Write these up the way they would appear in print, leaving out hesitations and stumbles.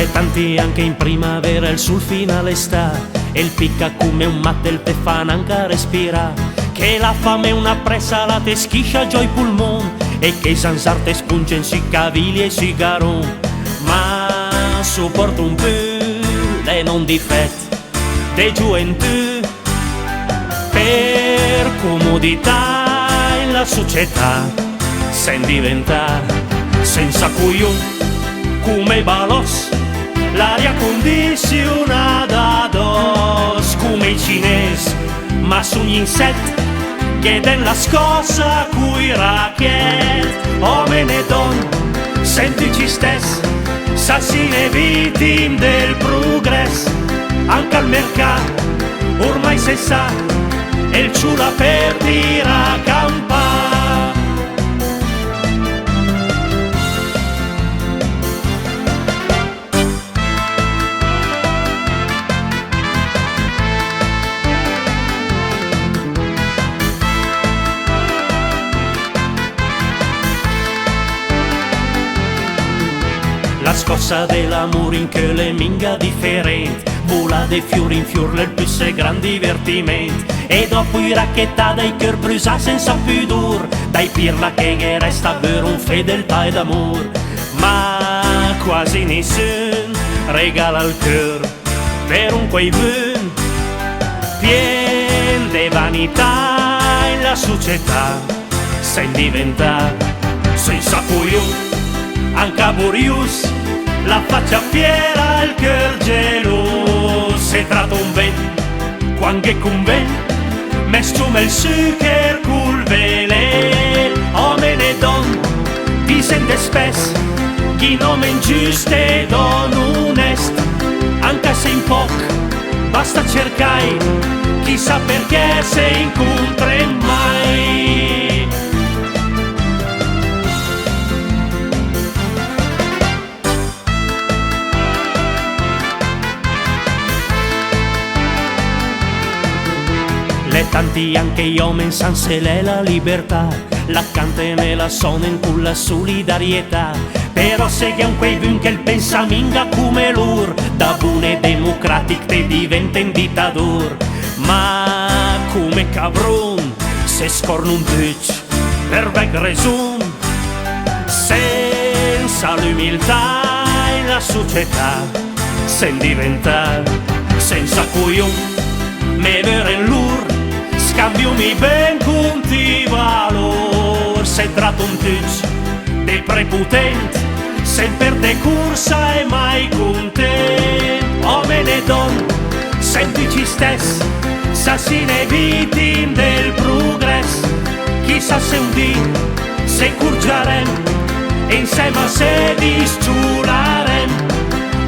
Le tanti anche in primavera il sul finale sta, e il picca come un matte il te fa anche respira, che la fame è una pressa la te schiscia già i polmon, e che i zanzarte spungen si cavili e si garon. Ma sopporto un po' le non difette de gioventù, per comodità in la società, sen diventare senza cuion come balos, l'aria condizionata addosso come i cinesi, ma sugli insetti che den la scossa cui racchette. Uomini e donne, sentici stessi, assassine vittime del progresso, anche al mercato ormai si sa, e il ciula per dire a campare. La scossa dell'amore in che le minga differente, vola dei fiori in fior il più se gran divertimento, e dopo i racchetta dai cœur brusa senza pudor, dai pirla che resta per un fedeltà ed amor. Ma quasi nessuno regala il cœur per un quei bun, pien de vanità in la società, sen diventare senza coglione anche burius, la faccia fiera, il cœur geloso. Se tratta un ben, quando è conven, mesciume il succher col velen. Uomini e donne, vi sente spesso, chi nome ingiusto e don onesto, anche se in poco, basta cercare, chissà perché se incontra mai. E tanti anche gli uomini san se l'è la libertà, la cantano e la suonano con la solidarietà, però se che un quei vun che il pensaminga come loro, da buone democratic te diventa un dittatore. Ma come cabron se scorno un duc per vec ragion, senza l'umiltà in la società, sen diventare senza coglion, me vero in lur, scambio mi ben conti valor. Se tratto un tuc dei prepotenti, sempre de corsa e mai content. Uomini e donne, sentici stessi, assassine vittime del progresso, chissà se un dì se curgiarem e insieme a se disciularem.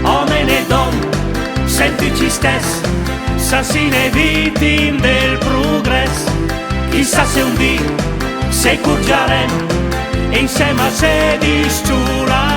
Uomini e donne, sentici stessi, assassine vittime del progresso, chissà se un dì se curgiarem e insieme a se disciularem.